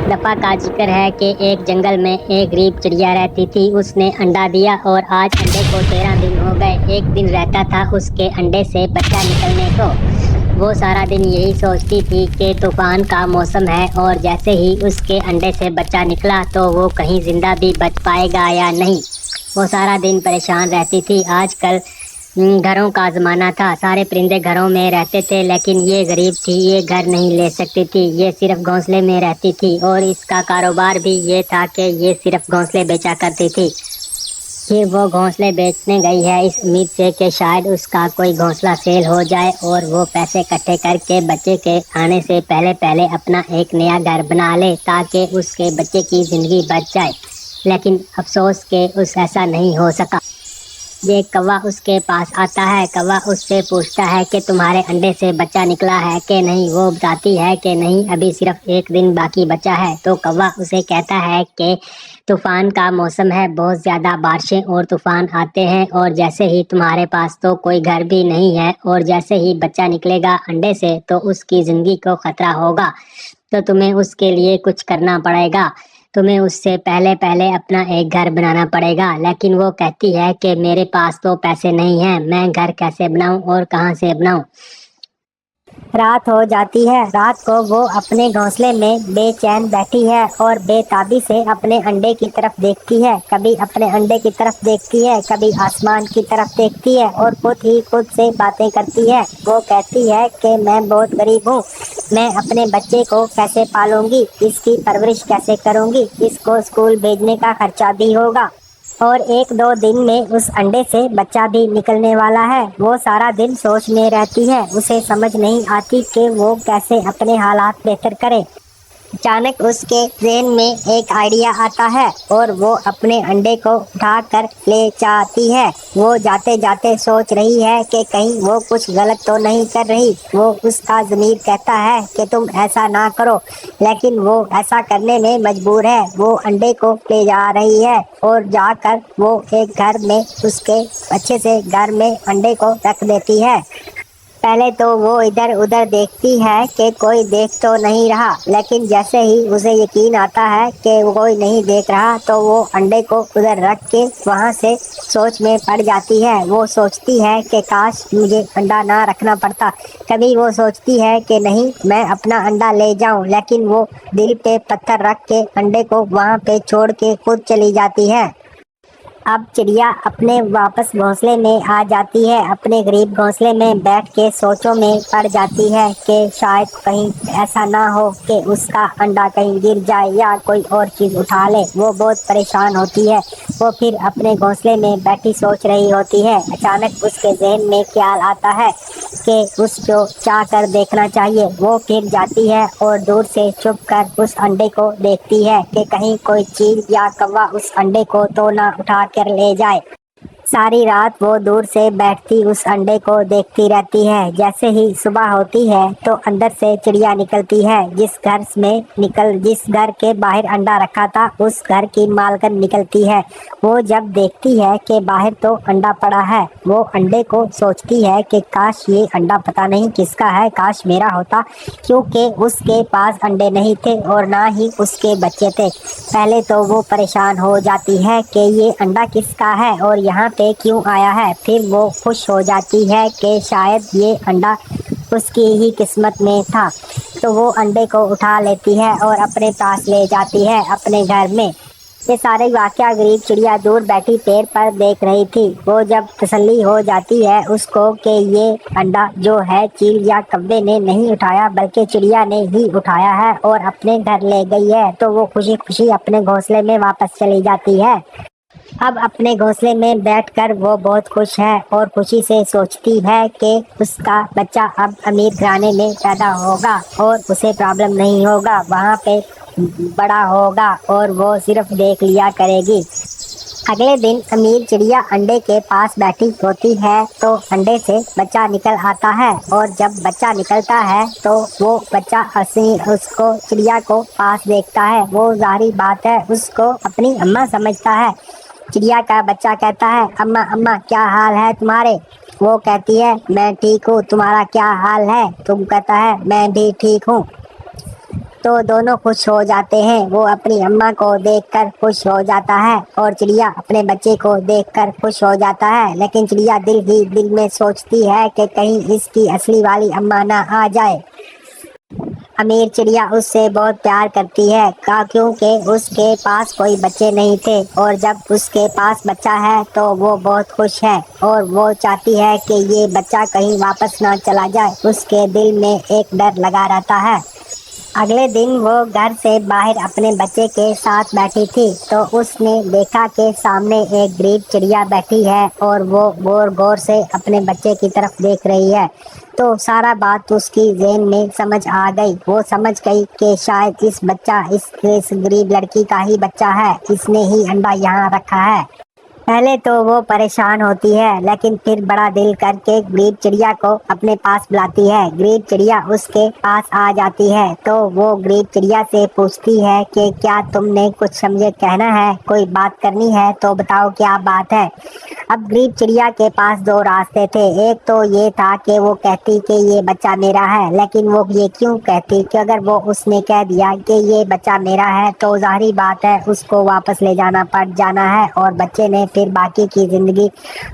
دفعہ کا ذکر ہے کہ ایک جنگل میں ایک غریب چڑیا رہتی تھی۔ اس نے انڈا دیا اور آج انڈے کو 13 دن ہو گئے۔ ایک دن رہتا تھا اس کے انڈے سے بچہ نکلنے کو۔ وہ سارا دن یہی سوچتی تھی کہ طوفان کا موسم ہے اور جیسے ہی اس کے انڈے سے بچہ نکلا تو وہ کہیں زندہ بھی بچ پائے گا یا نہیں۔ وہ سارا دن پریشان رہتی تھی۔ آج کل گھروں کا زمانہ تھا، سارے پرندے گھروں میں رہتے تھے، لیکن یہ غریب تھی، یہ گھر نہیں لے سکتی تھی، یہ صرف گھونسلے میں رہتی تھی اور اس کا کاروبار بھی یہ تھا کہ یہ صرف گھونسلے بیچا کرتی تھی۔ پھر وہ گھونسلے بیچنے گئی ہے اس امید سے کہ شاید اس کا کوئی گھونسلہ سیل ہو جائے اور وہ پیسے اکٹھے کر کے بچے کے آنے سے پہلے اپنا ایک نیا گھر بنا لے تاکہ اس کے بچے کی زندگی بچ جائے۔ لیکن افسوس کہ ایسا نہیں ہو سکا۔ ایک کوا اس کے پاس آتا ہے۔ کوا اس سے پوچھتا ہے کہ تمہارے انڈے سے بچہ نکلا ہے کہ نہیں؟ وہ بتاتی ہے کہ نہیں، ابھی صرف ایک دن باقی بچا ہے۔ تو کوا اسے کہتا ہے کہ طوفان کا موسم ہے، بہت زیادہ بارشیں اور طوفان آتے ہیں، اور جیسے ہی تمہارے پاس تو کوئی گھر بھی نہیں ہے اور جیسے ہی بچہ نکلے گا انڈے سے تو اس کی زندگی کو خطرہ ہوگا، تو تمہیں اس کے لیے کچھ کرنا پڑے گا۔ تمہیں اس سے پہلے اپنا ایک گھر بنانا پڑے گا۔ لیکن وہ کہتی ہے کہ میرے پاس تو پیسے نہیں ہیں، میں گھر کیسے بناؤں اور کہاں سے بناؤں؟ رات ہو جاتی ہے۔ رات کو وہ اپنے گھونسلے میں بے چین بیٹھی ہے اور بے تابی سے اپنے انڈے کی طرف دیکھتی ہے۔ کبھی اپنے انڈے کی طرف دیکھتی ہے، کبھی آسمان کی طرف دیکھتی ہے اور خود ہی خود سے باتیں کرتی ہے۔ وہ کہتی ہے کہ میں بہت غریب ہوں، میں اپنے بچے کو کیسے پالوں گی، اس کی پرورش کیسے کروں گی، اس کو اسکول بھیجنے کا خرچہ بھی ہوگا، اور 1-2 دن میں اس انڈے سے بچہ بھی نکلنے والا ہے۔ وہ سارا دن سوچ میں رہتی ہے، اسے سمجھ نہیں آتی کہ وہ کیسے اپنے حالات بہتر کرے۔ اچانک اس کے ذہن میں ایک آئیڈیا آتا ہے اور وہ اپنے انڈے کو اٹھا کر لے جاتی ہے۔ وہ جاتے جاتے سوچ رہی ہے کہ کہیں وہ کچھ غلط تو نہیں کر رہی۔ وہ اس کا ضمیر کہتا ہے کہ تم ایسا نہ کرو، لیکن وہ ایسا کرنے میں مجبور ہے۔ وہ انڈے کو لے جا رہی ہے اور جا کر وہ ایک گھر میں اس کے اچھے سے گھر میں انڈے کو رکھ دیتی ہے۔ پہلے تو وہ ادھر ادھر دیکھتی ہے کہ کوئی دیکھ تو نہیں رہا، لیکن جیسے ہی اسے یقین آتا ہے کہ کوئی نہیں دیکھ رہا تو وہ انڈے کو ادھر رکھ کے وہاں سے سوچ میں پڑ جاتی ہے۔ وہ سوچتی ہے کہ کاش مجھے انڈا نہ رکھنا پڑتا۔ کبھی وہ سوچتی ہے کہ نہیں، میں اپنا انڈا لے جاؤں، لیکن وہ دل پہ پتھر رکھ کے انڈے کو وہاں پہ چھوڑ کے خود چلی جاتی ہے۔ اب چڑیا اپنے واپس گھونسلے میں آ جاتی ہے۔ اپنے غریب گھونسلے میں بیٹھ کے سوچوں میں پڑ جاتی ہے کہ شاید کہیں ایسا نہ ہو کہ اس کا انڈا کہیں گر جائے یا کوئی اور چیز اٹھا لے۔ وہ بہت پریشان ہوتی ہے۔ وہ پھر اپنے گھونسلے میں بیٹھی سوچ رہی ہوتی ہے۔ اچانک اس کے ذہن میں خیال آتا ہے کہ اس کو چاہ کر دیکھنا چاہیے۔ وہ پھر جاتی ہے اور دور سے چھپ کر اس انڈے کو دیکھتی ہے کہ کہیں کوئی چیل یا کوا اس انڈے کو تو نہ اٹھا کر لے جائے۔ ساری رات وہ دور سے بیٹھتی اس انڈے کو دیکھتی رہتی ہے۔ جیسے ہی صبح ہوتی ہے تو اندر سے چڑیا نکلتی ہے۔ جس گھر کے باہر انڈا رکھا تھا اس گھر کی مالکن نکلتی ہے۔ وہ جب دیکھتی ہے کہ باہر تو انڈا پڑا ہے، وہ انڈے کو سوچتی ہے کہ کاش یہ انڈا پتہ نہیں کس کا ہے، کاش میرا ہوتا، کیونکہ اس کے پاس انڈے نہیں تھے اور نہ ہی اس کے بچے تھے۔ پہلے تو وہ پریشان ہو جاتی ہے کہ یہ انڈا کس کا ہے اور یہاں پہ کیوں آیا ہے۔ پھر وہ خوش ہو جاتی ہے کہ شاید یہ انڈا اس کی ہی قسمت میں تھا، تو وہ انڈے کو اٹھا لیتی ہے اور اپنے پاس لے جاتی ہے اپنے گھر میں۔ یہ سارے واقعہ غریب چڑیا دور بیٹھی پیڑ پر دیکھ رہی تھی۔ وہ جب تسلی ہو جاتی ہے اس کو کہ یہ انڈا جو ہے چیل یا کوے نے نہیں اٹھایا بلکہ چڑیا نے ہی اٹھایا ہے اور اپنے گھر لے گئی ہے، تو وہ خوشی خوشی اپنے گھونسلے میں واپس چلی جاتی ہے۔ اب اپنے گھونسلے میں بیٹھ کر وہ بہت خوش ہے اور خوشی سے سوچتی ہے کہ اس کا بچہ اب امیر گھرانے میں پیدا ہوگا اور اسے پرابلم نہیں ہوگا، وہاں پہ بڑا ہوگا اور وہ صرف دیکھ لیا کرے گی۔ اگلے دن امیر چڑیا انڈے کے پاس بیٹھی ہوتی ہے تو انڈے سے بچہ نکل آتا ہے، اور جب بچہ نکلتا ہے تو وہ بچہ اس کو چڑیا کو پاس دیکھتا ہے۔ وہ ظاہری بات ہے اس کو اپنی اماں سمجھتا ہے۔ چڑیا کا بچہ کہتا ہے، اماں اماں کیا حال ہے تمہارے؟ وہ کہتی ہے میں ٹھیک ہوں، تمہارا کیا حال ہے؟ تم کہتا ہے میں بھی ٹھیک ہوں۔ تو دونوں خوش ہو جاتے ہیں، وہ اپنی اماں کو دیکھ کر خوش ہو جاتا ہے اور چڑیا اپنے بچے کو دیکھ کر خوش ہو جاتا ہے، لیکن چڑیا دل ہی دل میں سوچتی ہے کہ کہیں اس کی اصلی والی اماں نہ آ جائے۔ امیر چڑیا اس سے بہت پیار کرتی ہے کیونکہ اس کے پاس کوئی بچے نہیں تھے، اور جب اس کے پاس بچہ ہے تو وہ بہت خوش ہے اور وہ چاہتی ہے کہ یہ بچہ کہیں واپس نہ چلا جائے۔ اس کے دل میں ایک ڈر لگا رہتا ہے۔ اگلے دن وہ گھر سے باہر اپنے بچے کے ساتھ بیٹھی تھی تو اس نے دیکھا کہ سامنے ایک غریب چڑیا بیٹھی ہے اور وہ غور غور سے اپنے بچے کی طرف دیکھ رہی ہے۔ تو سارا بات اس کی ذہن میں سمجھ آ گئی، وہ سمجھ گئی کہ شاید اس غریب لڑکی کا ہی بچہ ہے، اس نے ہی انڈا یہاں رکھا ہے۔ پہلے تو وہ پریشان ہوتی ہے، لیکن پھر بڑا دل کر کے غریب چڑیا کو اپنے پاس بلاتی ہے۔ غریب چڑیا اس کے پاس آ جاتی ہے تو وہ غریب چڑیا سے پوچھتی ہے کہ کیا تم نے کچھ سمجھے کہنا ہے، کوئی بات کرنی ہے تو بتاؤ کیا بات ہے۔ اب غریب چڑیا کے پاس دو راستے تھے، ایک تو یہ تھا کہ وہ کہتی کہ یہ بچہ میرا ہے، لیکن وہ یہ کیوں کہتی کہ اگر وہ اس نے کہہ دیا کہ یہ بچہ میرا ہے تو ظاہری بات ہے اس کو واپس لے جانا پڑ جانا ہے اور بچے نے پھر باقی کی زندگی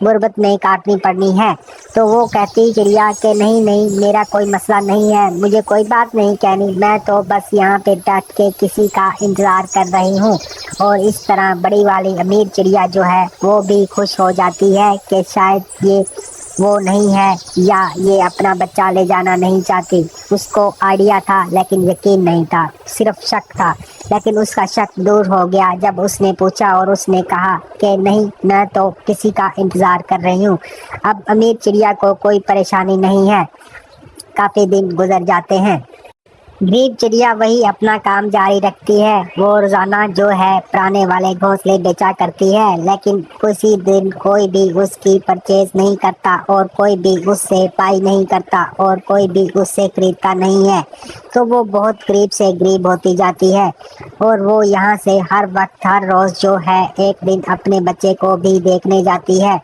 غربت میں کاٹنی پڑنی ہے۔ تو وہ کہتی چڑیا کہ نہیں میرا کوئی مسئلہ نہیں ہے، مجھے کوئی بات نہیں کہنی، میں تو بس یہاں پہ بیٹھ کے کسی کا انتظار کر رہی ہوں۔ اور اس طرح بڑی والی امیر چڑیا جو ہے وہ بھی خوش ہو جاتی ہے کہ شاید یہ وہ نہیں ہے یا یہ اپنا بچہ لے جانا نہیں چاہتی۔ اس کو آئیڈیا تھا لیکن یقین نہیں تھا، صرف شک تھا، لیکن اس کا شک دور ہو گیا جب اس نے پوچھا اور اس نے کہا کہ نہیں میں تو کسی کا انتظار کر رہی ہوں۔ اب امیر چڑیا کو کوئی پریشانی نہیں ہے۔ کافی دن گزر جاتے ہیں۔ غریب چڑیا وہی اپنا کام جاری رکھتی ہے، وہ روزانہ جو ہے پرانے والے گھونسلے بیچا کرتی ہے، لیکن کسی دن کوئی بھی اس کی پرچیز نہیں کرتا اور کوئی بھی اس سے پائی نہیں کرتا اور کوئی بھی اس سے خریدتا نہیں ہے۔ تو وہ بہت غریب سے غریب ہوتی جاتی ہے اور وہ یہاں سے ہر وقت ہر روز جو ہے ایک دن اپنے بچے کو بھی دیکھنے جاتی ہے۔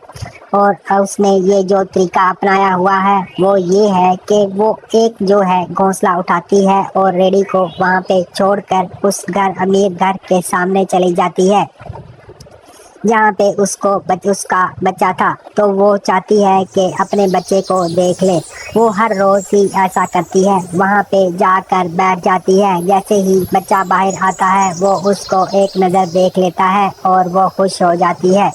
اور اس نے یہ جو طریقہ اپنایا ہوا ہے وہ یہ ہے کہ وہ ایک جو ہے گھونسلہ اٹھاتی ہے اور ریڑھی کو وہاں پہ چھوڑ کر اس امیر گھر کے سامنے چلی جاتی ہے جہاں پہ اس کا بچہ تھا۔ تو وہ چاہتی ہے کہ اپنے بچے کو دیکھ لے، وہ ہر روز ہی ایسا کرتی ہے، وہاں پہ جا کر بیٹھ جاتی ہے۔ جیسے ہی بچہ باہر آتا ہے وہ اس کو ایک نظر دیکھ لیتا ہے اور وہ خوش ہو جاتی ہے۔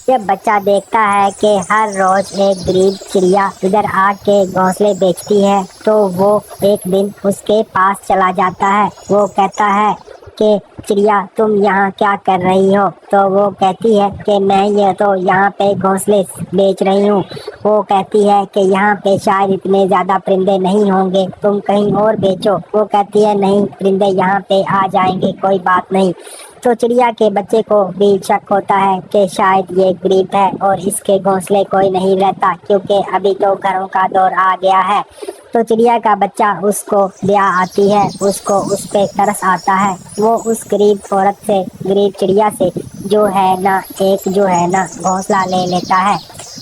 جب بچہ دیکھتا ہے کہ ہر روز ایک غریب چڑیا ادھر آ کے گھونسلے بیچتی ہے تو وہ ایک دن اس کے پاس چلا جاتا ہے۔ وہ کہتا ہے کہ چڑیا تم یہاں کیا کر رہی ہو؟ تو وہ کہتی ہے کہ میں یہ تو یہاں پہ گھونسلے بیچ رہی ہوں۔ وہ کہتی ہے کہ یہاں پہ شاید اتنے زیادہ پرندے نہیں ہوں گے، تم کہیں اور بیچو۔ وہ کہتی ہے نہیں، پرندے یہاں پہ آ جائیں گے، کوئی بات نہیں۔ تو چڑیا کے بچے کو بھی شک ہوتا ہے کہ شاید یہ غریب ہے اور اس کے گھونسلے کوئی نہیں رہتا، کیونکہ ابھی تو گھروں کا دور آ گیا ہے۔ تو چڑیا کا بچہ اس کو دیا آتی ہے، اس کو اس پہ ترس آتا ہے۔ وہ اس غریب عورت سے، غریب چڑیا سے جو ہے نا ایک جو ہے نا گھونسلہ لے لیتا ہے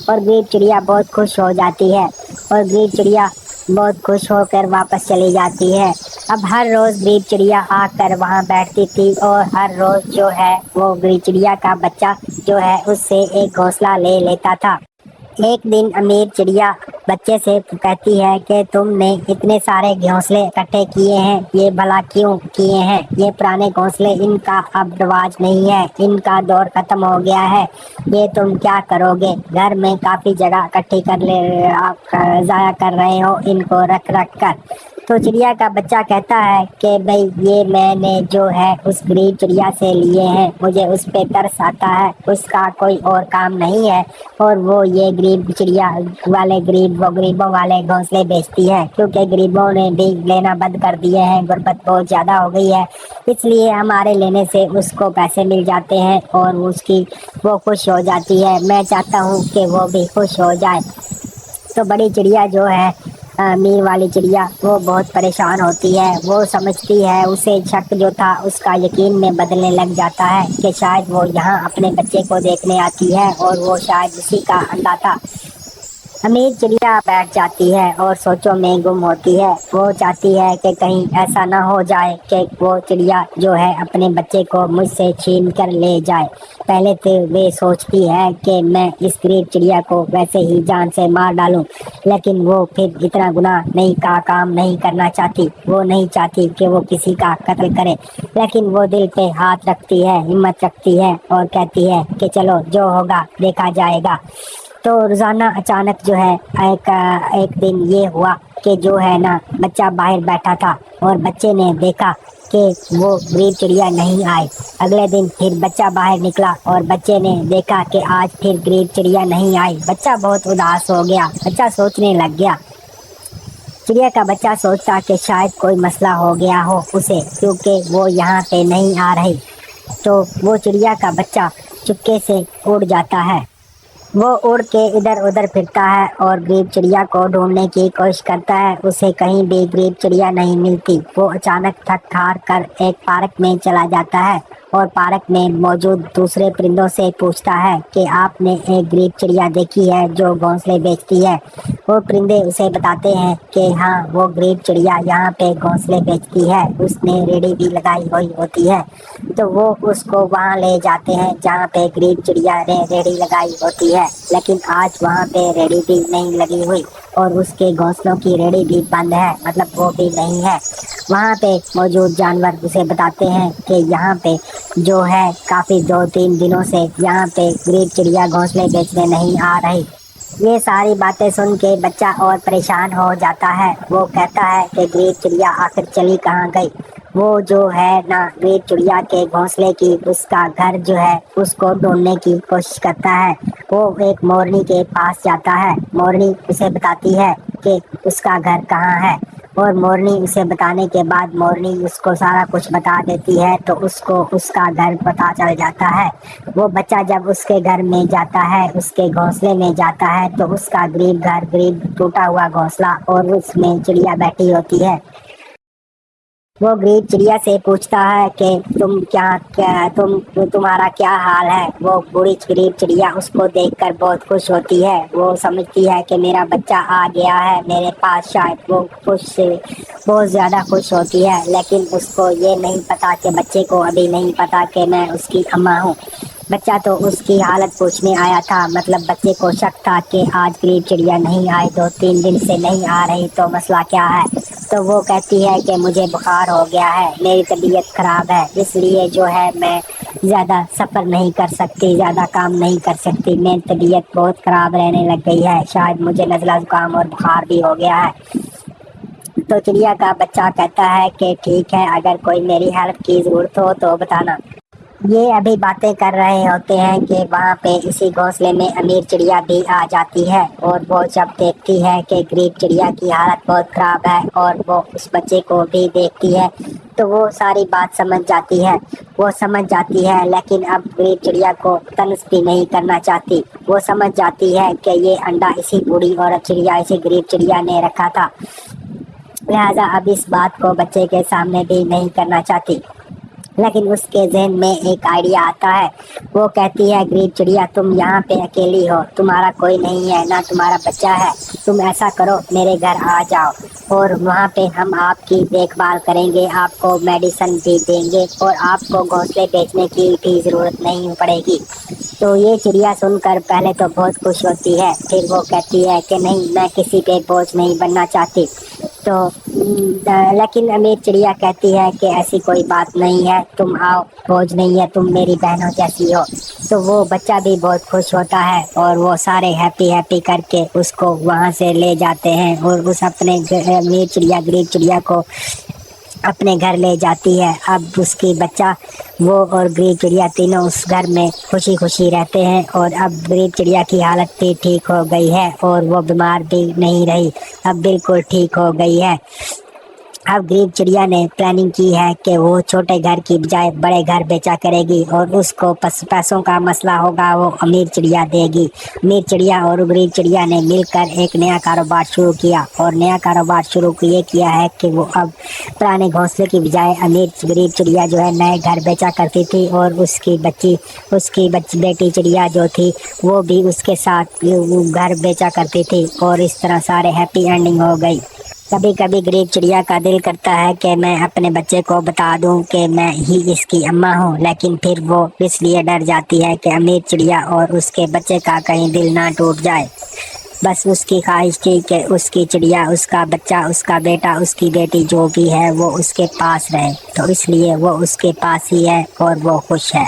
اور غریب چڑیا بہت خوش ہو جاتی ہے اور غریب چڑیا بہت خوش ہو کر واپس چلی جاتی ہے۔ اب ہر روز غریب چڑیا آ کر وہاں بیٹھتی تھی اور ہر روز جو ہے وہ غریب چڑیا کا بچہ جو ہے اس سے ایک گھونسلہ لے لیتا تھا۔ ایک دن امیر چڑیا بچے سے کہتی ہے کہ تم نے اتنے سارے گھونسلے اکٹھے کیے ہیں، یہ بھلا کیوں کیے ہیں؟ یہ پرانے گھونسلے، ان کا اب رواج نہیں ہے، ان کا دور ختم ہو گیا ہے، یہ تم کیا کرو گے؟ گھر میں کافی جگہ اکٹھی آپ ضائع کر رہے ہو ان کو رکھ رکھ کر۔ تو چڑیا کا بچہ کہتا ہے کہ بھئی یہ میں نے جو ہے اس غریب چڑیا سے لیے ہیں، مجھے اس پہ ترس آتا ہے، اس کا کوئی اور کام نہیں ہے اور وہ یہ غریب چڑیا والے غریبوں والے گھونسلے بیچتی ہے، کیونکہ غریبوں نے بھی لینا بند کر دیے ہیں، غربت بہت زیادہ ہو گئی ہے، اس لیے ہمارے لینے سے اس کو پیسے مل جاتے ہیں اور وہ خوش ہو جاتی ہے۔ میں چاہتا ہوں کہ وہ بھی خوش ہو جائے۔ تو بڑی چڑیا جو ہے امیر والی چڑیا وہ بہت پریشان ہوتی ہے. وہ سمجھتی ہے اسے شک جو تھا اس کا یقین میں بدلنے لگ جاتا ہے کہ شاید وہ یہاں اپنے بچے کو دیکھنے آتی ہے اور وہ شاید اسی کا انڈا تھا. امیر چڑیا بیٹھ جاتی ہے اور سوچوں میں گم ہوتی ہے. وہ چاہتی ہے کہ کہیں ایسا نہ ہو جائے کہ وہ چڑیا جو ہے اپنے بچے کو مجھ سے چھین کر لے جائے. پہلے تو وہ سوچتی ہے کہ میں اس غریب چڑیا کو ویسے ہی جان سے مار ڈالوں، لیکن وہ پھر اتنا گناہ نہیں کا کام نہیں کرنا چاہتی. وہ نہیں چاہتی کہ وہ کسی کا قتل کرے، لیکن وہ دل پہ ہاتھ رکھتی ہے، ہمت رکھتی ہے اور کہتی ہے کہ چلو جو ہوگا دیکھا جائے گا. تو روزانہ اچانک جو ہے ایک دن یہ ہوا کہ جو ہے نا بچہ باہر بیٹھا تھا اور بچے نے دیکھا کہ وہ غریب چڑیا نہیں آئی. اگلے دن پھر بچہ باہر نکلا اور بچے نے دیکھا کہ آج پھر غریب چڑیا نہیں آئی. بچہ بہت اداس ہو گیا. بچہ سوچنے لگ گیا. چڑیا کا بچہ سوچتا کہ شاید کوئی مسئلہ ہو گیا ہو اسے، کیونکہ وہ یہاں پہ نہیں آ رہی. تو وہ چڑیا کا بچہ چپکے سے اڑ جاتا ہے. وہ اڑ کے ادھر ادھر پھرتا ہے اور غریب چڑیا کو ڈھونڈنے کی کوشش کرتا ہے. اسے کہیں بھی غریب چڑیا نہیں ملتی. وہ اچانک تھک ہار کر ایک پارک میں چلا جاتا ہے اور پارک میں موجود دوسرے پرندوں سے پوچھتا ہے کہ آپ نے ایک غریب چڑیا دیکھی ہے جو گھونسلے بیچتی ہے؟ وہ پرندے اسے بتاتے ہیں کہ ہاں وہ غریب چڑیا یہاں پہ گھونسلے بیچتی ہے. اس نے ریڑھی بھی لگائی ہوئی ہوتی ہے. تو وہ اس کو وہاں لے جاتے ہیں جہاں پہ غریب چڑیا نے ریڑھی لگائی ہوتی ہے. لیکن آج وہاں پہ ریڑھی بھی نہیں لگی ہوئی اور اس کے گھونسلوں کی ریڑھی بھی بند ہے، مطلب وہ بھی نہیں ہے. وہاں پہ موجود جانور اسے بتاتے ہیں کہ یہاں پہ جو ہے کافی 2-3 دنوں سے یہاں پہ غریب چڑیا گھونسلے بیچنے نہیں آ رہی. یہ ساری باتیں سن کے بچہ اور پریشان ہو جاتا ہے. وہ کہتا ہے کہ غریب چڑیا آخر چلی کہاں گئی. وہ جو ہے نا غریب چڑیا کے گھونسلے کی اس کا گھر جو ہے اس کو ڈھونڈنے کی کوشش کرتا ہے. وہ ایک مورنی کے پاس جاتا ہے. مورنی اسے بتاتی ہے کہ اس کا گھر کہاں ہے اور مورنی اسے بتانے کے بعد مورنی اس کو سارا کچھ بتا دیتی ہے. تو اس کو اس کا گھر پتہ چل جاتا ہے. وہ بچہ جب اس کے گھر میں جاتا ہے، اس کے گھونسلے میں جاتا ہے، تو اس کا غریب گھر، غریب ٹوٹا ہوا گھونسلہ اور اس میں چڑیا بیٹھی ہوتی ہے. وہ غریب چڑیا سے پوچھتا ہے کہ تمہارا کیا حال ہے. وہ بوڑھی غریب چڑیا اس کو دیکھ کر بہت خوش ہوتی ہے. وہ سمجھتی ہے کہ میرا بچہ آ گیا ہے میرے پاس. شاید وہ بہت زیادہ خوش ہوتی ہے، لیکن اس کو یہ نہیں پتا کہ بچے کو ابھی نہیں پتا کہ میں اس کی اماں ہوں. بچہ تو اس کی حالت پوچھنے آیا تھا، مطلب بچے کو شک تھا کہ آج غریب چڑیا نہیں آئی، 2-3 دن سے نہیں آ رہی، تو مسئلہ کیا ہے. تو وہ کہتی ہے کہ مجھے بخار ہو گیا ہے، میری طبیعت خراب ہے، اس لیے جو ہے میں زیادہ سفر نہیں کر سکتی، زیادہ کام نہیں کر سکتی. میری طبیعت بہت خراب رہنے لگ گئی ہے. شاید مجھے نزلہ زکام اور بخار بھی ہو گیا ہے. تو چڑیا کا بچہ کہتا ہے کہ ٹھیک ہے، اگر کوئی میری ہیلپ کی ضرورت ہو تو بتانا. یہ ابھی باتیں کر رہے ہوتے ہیں کہ وہاں پہ اسی گھونسلے میں امیر چڑیا بھی آ جاتی ہے. اور وہ جب دیکھتی ہے کہ غریب چڑیا کی حالت بہت خراب ہے اور وہ اس بچے کو بھی دیکھتی ہے تو وہ ساری بات سمجھ جاتی ہے. وہ سمجھ جاتی ہے، لیکن اب غریب چڑیا کو طنز بھی نہیں کرنا چاہتی. وہ سمجھ جاتی ہے کہ یہ انڈا اسی بوڑھی عورت چڑیا، اسی غریب چڑیا نے رکھا تھا، لہذا اب اس بات کو بچے کے سامنے بھی نہیں کرنا چاہتی. لیکن اس کے ذہن میں ایک آئیڈیا آتا ہے. وہ کہتی ہے غریب چڑیا تم یہاں پہ اکیلی ہو، تمہارا کوئی نہیں ہے، نہ تمہارا بچہ ہے. تم ایسا کرو میرے گھر آ جاؤ اور وہاں پہ ہم آپ کی دیکھ بھال کریں گے، آپ کو میڈیسن بھی دیں گے اور آپ کو گھونسلے بیچنے کی بھی ضرورت نہیں پڑے گی. تو یہ چڑیا سن کر پہلے تو بہت خوش ہوتی ہے، پھر وہ کہتی ہے کہ نہیں، میں کسی پہ بوجھ نہیں بننا چاہتی. تو لیکن امیر چڑیا کہتی ہے کہ ایسی کوئی بات نہیں ہے، تم آؤ، بوجھ نہیں ہے، تم میری بہنوں جیسی ہو. تو وہ بچہ بھی بہت خوش ہوتا ہے اور وہ سارے ہیپی کر کے اس کو وہاں سے لے جاتے ہیں اور اس اپنے امیر چڑیا غریب چڑیا کو اپنے گھر لے جاتی ہے. اب اس کی بچہ، وہ اور غریب چڑیا تینوں اس گھر میں خوشی خوشی رہتے ہیں. اور اب غریب چڑیا کی حالت بھی ٹھیک ہو گئی ہے اور وہ بیمار بھی نہیں رہی، اب بالکل ٹھیک ہو گئی ہے. اب غریب چڑیا نے پلاننگ کی ہے کہ وہ چھوٹے گھر کی بجائے بڑے گھر بیچا کرے گی اور اس کو پیسوں کا مسئلہ ہوگا وہ امیر چڑیا دے گی۔ امیر چڑیا اور غریب چڑیا نے مل کر ایک نیا کاروبار شروع کیا اور نیا کاروبار شروع یہ کیا ہے کہ وہ اب پرانے گھونسلے کی بجائے غریب چڑیا جو ہے نئے گھر بیچا کرتی تھی اور اس کی بیٹی چڑیا جو تھی وہ بھی اس کے ساتھ گھر بیچا کرتی تھی اور اس طرح سارے ہیپی اینڈنگ ہو گئی۔ کبھی کبھی غریب چڑیا کا دل کرتا ہے کہ میں اپنے بچے کو بتا دوں کہ میں ہی اس کی اماں ہوں، لیکن پھر وہ اس لیے ڈر جاتی ہے کہ امیر چڑیا اور اس کے بچے کا کہیں دل نہ ٹوٹ جائے۔ بس اس کی خواہش تھی کہ اس کی چڑیا، اس کا بچہ، اس کا بیٹا، اس کی بیٹی جو بھی ہے وہ اس کے پاس رہے، تو اس لیے وہ اس کے پاس ہی ہے اور وہ خوش ہے۔